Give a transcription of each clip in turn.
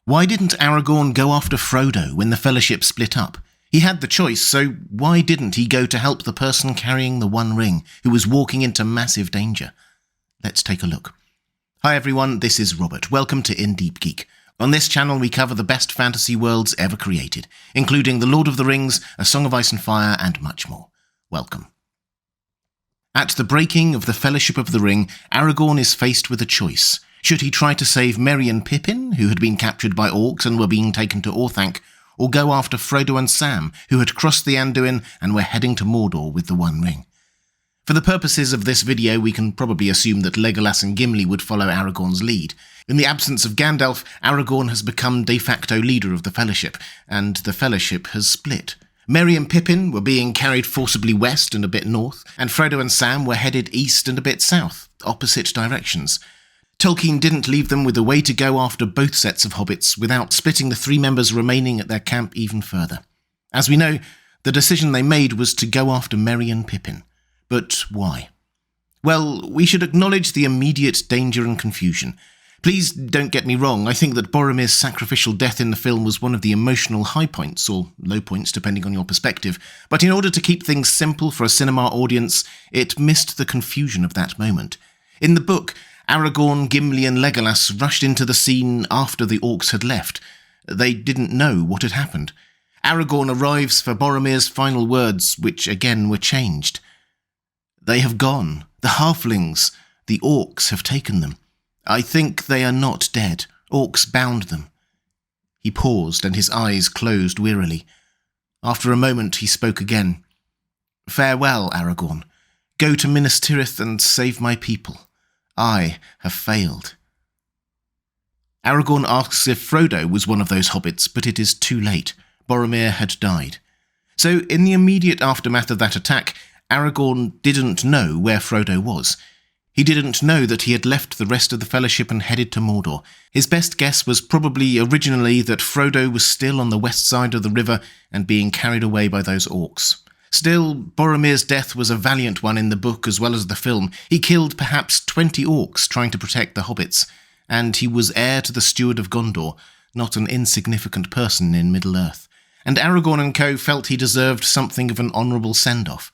Why didn't Aragorn go after Frodo when the Fellowship split up? He had the choice, so why didn't he go to help the person carrying the One Ring, who was walking into massive danger? Let's take a look. Hi everyone, this is Robert. Welcome to In Deep Geek. On this channel we cover the best fantasy worlds ever created, including The Lord of the Rings, A Song of Ice and Fire, and much more. Welcome. At the breaking of the Fellowship of the Ring, Aragorn is faced with a choice. Should he try to save Merry and Pippin, who had been captured by orcs and were being taken to Orthanc, or go after Frodo and Sam, who had crossed the Anduin and were heading to Mordor with the One Ring? For the purposes of this video, we can probably assume that Legolas and Gimli would follow Aragorn's lead. In the absence of Gandalf, Aragorn has become de facto leader of the Fellowship, and the Fellowship has split. Merry and Pippin were being carried forcibly west and a bit north, and Frodo and Sam were headed east and a bit south, opposite directions. Tolkien didn't leave them with a way to go after both sets of hobbits without splitting the three members remaining at their camp even further. As we know, the decision they made was to go after Merry and Pippin. But why? Well, we should acknowledge the immediate danger and confusion. Please don't get me wrong, I think that Boromir's sacrificial death in the film was one of the emotional high points, or low points depending on your perspective, but in order to keep things simple for a cinema audience, it missed the confusion of that moment. In the book, Aragorn, Gimli and Legolas rushed into the scene after the orcs had left. They didn't know what had happened. Aragorn arrives for Boromir's final words, which again were changed. They have gone. The halflings, the orcs have taken them. I think they are not dead. Orcs bound them. He paused and his eyes closed wearily. After a moment he spoke again. Farewell, Aragorn. Go to Minas Tirith and save my people. I have failed. Aragorn asks if Frodo was one of those hobbits, but it is too late. Boromir had died. So, in the immediate aftermath of that attack, Aragorn didn't know where Frodo was. He didn't know that he had left the rest of the Fellowship and headed to Mordor. His best guess was probably originally that Frodo was still on the west side of the river and being carried away by those orcs. Still, Boromir's death was a valiant one in the book as well as the film. He killed perhaps 20 orcs trying to protect the hobbits, and he was heir to the Steward of Gondor, not an insignificant person in Middle-earth. And Aragorn and co. felt he deserved something of an honourable send-off.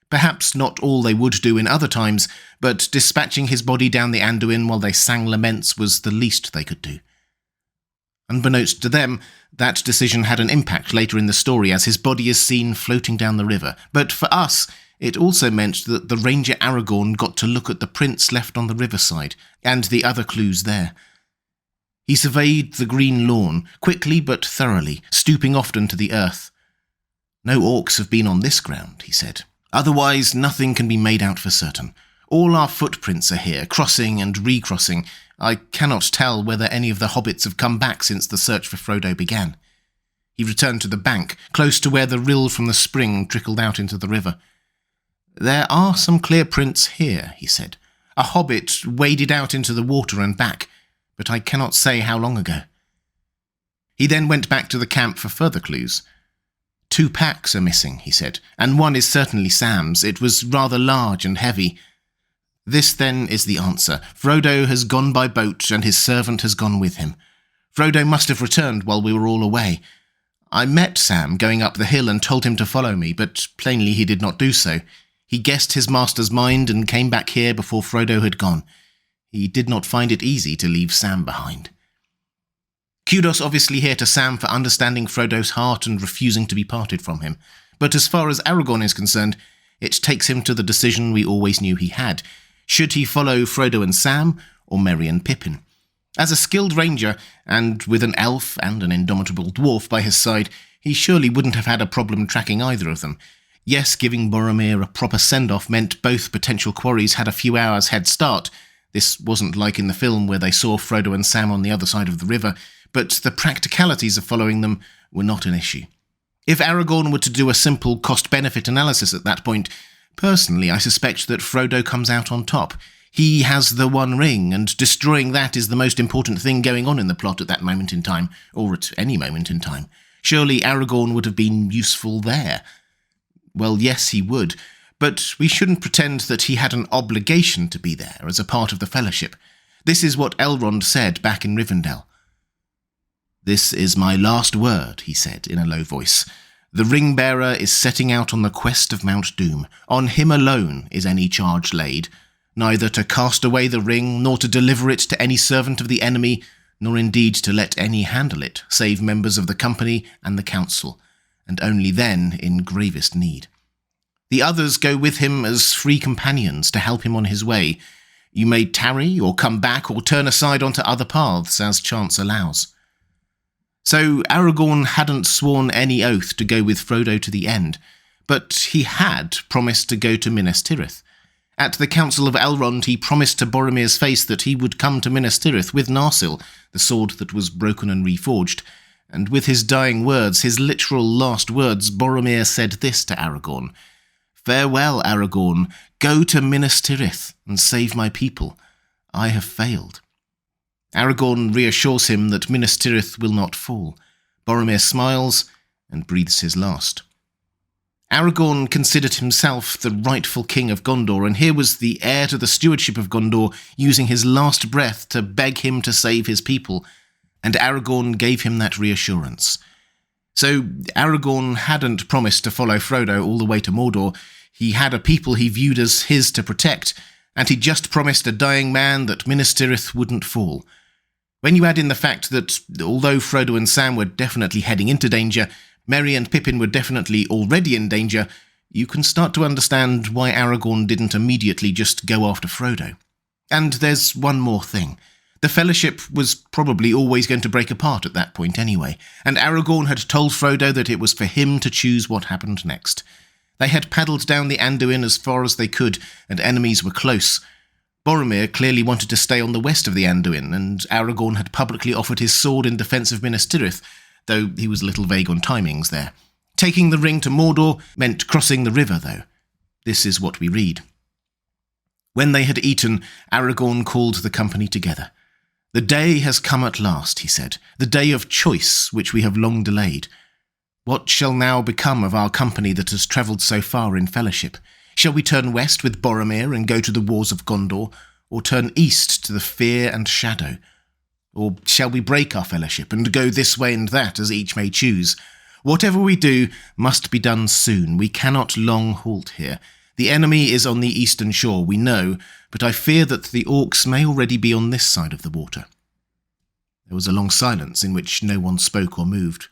Perhaps not all they would do in other times, but dispatching his body down the Anduin while they sang laments was the least they could do. Unbeknownst to them, that decision had an impact later in the story as his body is seen floating down the river. But for us, it also meant that the Ranger Aragorn got to look at the prints left on the riverside, and the other clues there. He surveyed the green lawn, quickly but thoroughly, stooping often to the earth. No orcs have been on this ground, he said. Otherwise, nothing can be made out for certain. All our footprints are here, crossing and recrossing. I cannot tell whether any of the hobbits have come back since the search for Frodo began. He returned to the bank, close to where the rill from the spring trickled out into the river. There are some clear prints here, he said. A hobbit waded out into the water and back, but I cannot say how long ago. He then went back to the camp for further clues. 2 packs are missing, he said, and one is certainly Sam's. It was rather large and heavy. This, then, is the answer. Frodo has gone by boat, and his servant has gone with him. Frodo must have returned while we were all away. I met Sam going up the hill and told him to follow me, but plainly he did not do so. He guessed his master's mind and came back here before Frodo had gone. He did not find it easy to leave Sam behind. Kudos obviously here to Sam for understanding Frodo's heart and refusing to be parted from him. But as far as Aragorn is concerned, it takes him to the decision we always knew he had. Should he follow Frodo and Sam, or Merry and Pippin? As a skilled ranger, and with an elf and an indomitable dwarf by his side, he surely wouldn't have had a problem tracking either of them. Yes, giving Boromir a proper send-off meant both potential quarries had a few hours head start. This wasn't like in the film where they saw Frodo and Sam on the other side of the river, but the practicalities of following them were not an issue. If Aragorn were to do a simple cost-benefit analysis at that point, personally I suspect that Frodo comes out on top. He has the One Ring, and destroying that is the most important thing going on in the plot at that moment in time, or at any moment in time. Surely Aragorn would have been useful there. Well, yes, he would, but we shouldn't pretend that he had an obligation to be there as a part of the Fellowship. This is what Elrond said back in Rivendell. "This is my last word," he said in a low voice. "The ring-bearer is setting out on the quest of Mount Doom. On him alone is any charge laid, neither to cast away the ring, nor to deliver it to any servant of the enemy, nor indeed to let any handle it, save members of the company and the council, and only then in gravest need. The others go with him as free companions to help him on his way. You may tarry, or come back, or turn aside onto other paths, as chance allows." So Aragorn hadn't sworn any oath to go with Frodo to the end, but he had promised to go to Minas Tirith. At the Council of Elrond, he promised to Boromir's face that he would come to Minas Tirith with Narsil, the sword that was broken and reforged, and with his dying words, his literal last words, Boromir said this to Aragorn: "Farewell, Aragorn, go to Minas Tirith and save my people. I have failed." Aragorn reassures him that Minas Tirith will not fall. Boromir smiles and breathes his last. Aragorn considered himself the rightful king of Gondor, and here was the heir to the stewardship of Gondor using his last breath to beg him to save his people, and Aragorn gave him that reassurance. So Aragorn hadn't promised to follow Frodo all the way to Mordor. He had a people he viewed as his to protect, and he just promised a dying man that Minas Tirith wouldn't fall. When you add in the fact that, although Frodo and Sam were definitely heading into danger, Merry and Pippin were definitely already in danger, you can start to understand why Aragorn didn't immediately just go after Frodo. And there's one more thing. The Fellowship was probably always going to break apart at that point anyway, and Aragorn had told Frodo that it was for him to choose what happened next. They had paddled down the Anduin as far as they could, and enemies were close. Boromir clearly wanted to stay on the west of the Anduin, and Aragorn had publicly offered his sword in defence of Minas Tirith, though he was a little vague on timings there. Taking the ring to Mordor meant crossing the river, though. This is what we read. When they had eaten, Aragorn called the company together. "The day has come at last," he said, "the day of choice which we have long delayed. What shall now become of our company that has travelled so far in fellowship? Shall we turn west with Boromir and go to the wars of Gondor, or turn east to the fear and shadow? Or shall we break our fellowship and go this way and that as each may choose? Whatever we do must be done soon. We cannot long halt here. The enemy is on the eastern shore, we know, but I fear that the orcs may already be on this side of the water." There was a long silence in which no one spoke or moved.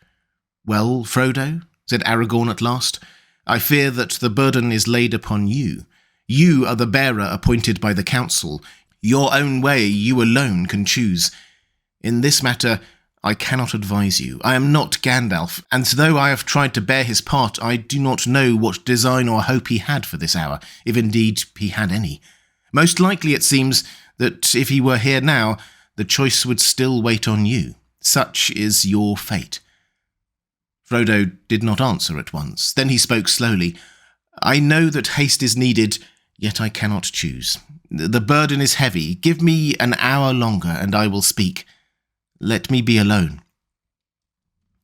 "Well, Frodo," said Aragorn at last, "I fear that the burden is laid upon you. You are the bearer appointed by the council. Your own way you alone can choose. In this matter, I cannot advise you. I am not Gandalf, and though I have tried to bear his part, I do not know what design or hope he had for this hour, if indeed he had any. Most likely it seems that if he were here now, the choice would still wait on you. Such is your fate." Frodo did not answer at once. Then he spoke slowly. "I know that haste is needed, yet I cannot choose. The burden is heavy. Give me an hour longer, and I will speak. Let me be alone."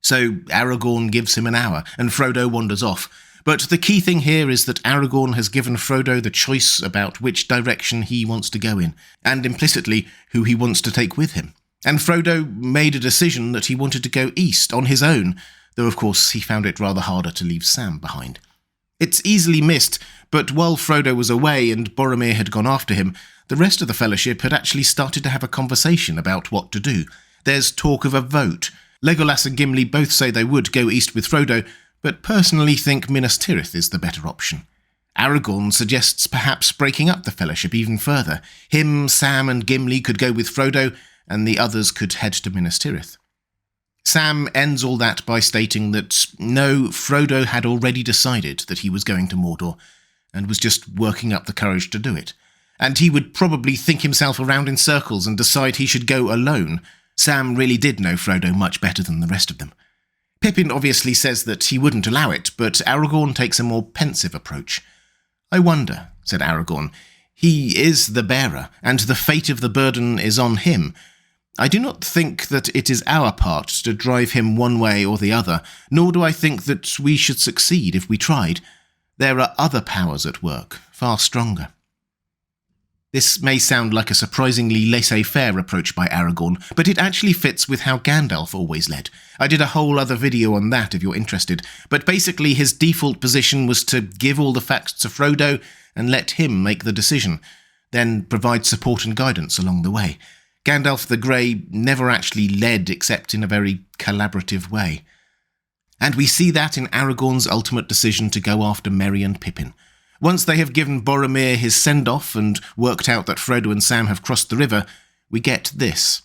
So Aragorn gives him an hour, and Frodo wanders off. But the key thing here is that Aragorn has given Frodo the choice about which direction he wants to go in, and implicitly who he wants to take with him. And Frodo made a decision that he wanted to go east on his own, though of course he found it rather harder to leave Sam behind. It's easily missed, but while Frodo was away and Boromir had gone after him, the rest of the Fellowship had actually started to have a conversation about what to do. There's talk of a vote. Legolas and Gimli both say they would go east with Frodo, but personally think Minas Tirith is the better option. Aragorn suggests perhaps breaking up the Fellowship even further. Him, Sam and Gimli could go with Frodo, and the others could head to Minas Tirith. Sam ends all that by stating that, no, Frodo had already decided that he was going to Mordor, and was just working up the courage to do it. And he would probably think himself around in circles and decide he should go alone. Sam really did know Frodo much better than the rest of them. Pippin obviously says that he wouldn't allow it, but Aragorn takes a more pensive approach. "I wonder," said Aragorn. "He is the bearer, and the fate of the burden is on him. I do not think that it is our part to drive him one way or the other, nor do I think that we should succeed if we tried. There are other powers at work, far stronger." This may sound like a surprisingly laissez-faire approach by Aragorn, but it actually fits with how Gandalf always led. I did a whole other video on that if you're interested, but basically his default position was to give all the facts to Frodo and let him make the decision, then provide support and guidance along the way. Gandalf the Grey never actually led except in a very collaborative way. And we see that in Aragorn's ultimate decision to go after Merry and Pippin. Once they have given Boromir his send-off and worked out that Frodo and Sam have crossed the river, we get this.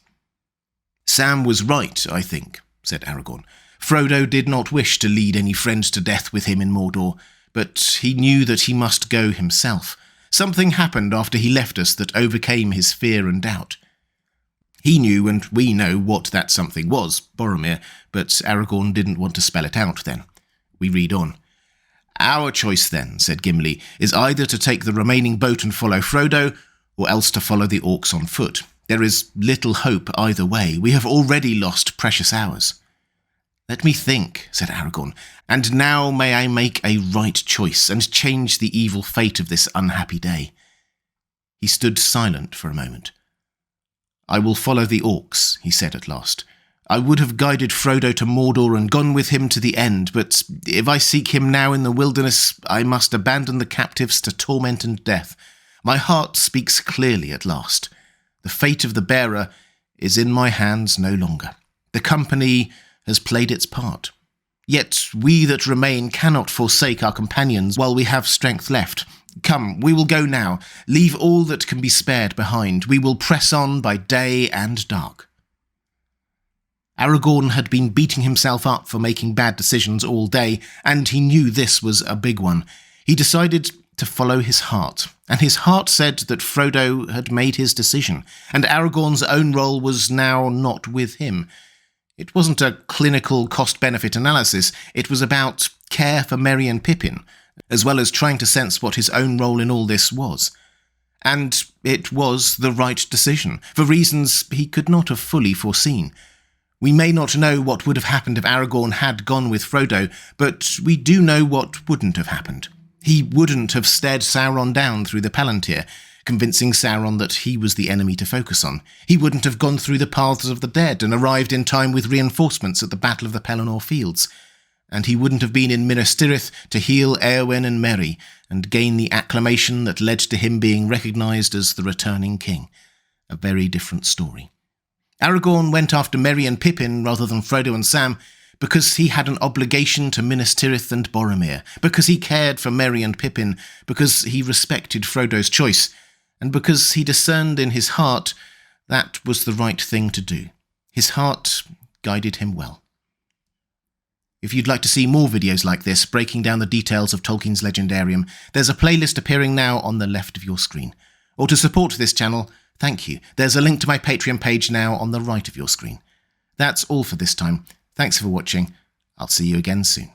"Sam was right, I think," said Aragorn. "Frodo did not wish to lead any friends to death with him in Mordor, but he knew that he must go himself. Something happened after he left us that overcame his fear and doubt. He knew, and we know what that something was, Boromir, but Aragorn didn't want to spell it out then." We read on. "Our choice then," said Gimli, "is either to take the remaining boat and follow Frodo, or else to follow the orcs on foot. There is little hope either way. We have already lost precious hours." "Let me think," said Aragorn, "and now may I make a right choice and change the evil fate of this unhappy day." He stood silent for a moment. "I will follow the orcs," he said at last. "I would have guided Frodo to Mordor and gone with him to the end, but if I seek him now in the wilderness, I must abandon the captives to torment and death. My heart speaks clearly at last. The fate of the bearer is in my hands no longer. The company has played its part. Yet we that remain cannot forsake our companions while we have strength left. Come, we will go now. Leave all that can be spared behind. We will press on by day and dark." Aragorn had been beating himself up for making bad decisions all day, and he knew this was a big one. He decided to follow his heart, and his heart said that Frodo had made his decision, and Aragorn's own role was now not with him. It wasn't a clinical cost-benefit analysis, it was about care for Merry and Pippin, as well as trying to sense what his own role in all this was. And it was the right decision, for reasons he could not have fully foreseen. We may not know what would have happened if Aragorn had gone with Frodo, but we do know what wouldn't have happened. He wouldn't have stared Sauron down through the Palantir, convincing Sauron that he was the enemy to focus on. He wouldn't have gone through the paths of the dead and arrived in time with reinforcements at the Battle of the Pelennor Fields. And he wouldn't have been in Minas Tirith to heal Éowyn and Merry and gain the acclamation that led to him being recognised as the returning king. A very different story. Aragorn went after Merry and Pippin rather than Frodo and Sam because he had an obligation to Minas Tirith and Boromir, because he cared for Merry and Pippin, because he respected Frodo's choice, and because he discerned in his heart that was the right thing to do. His heart guided him well. If you'd like to see more videos like this, breaking down the details of Tolkien's Legendarium, there's a playlist appearing now on the left of your screen. Or to support this channel, thank you. There's a link to my Patreon page now on the right of your screen. That's all for this time. Thanks for watching. I'll see you again soon.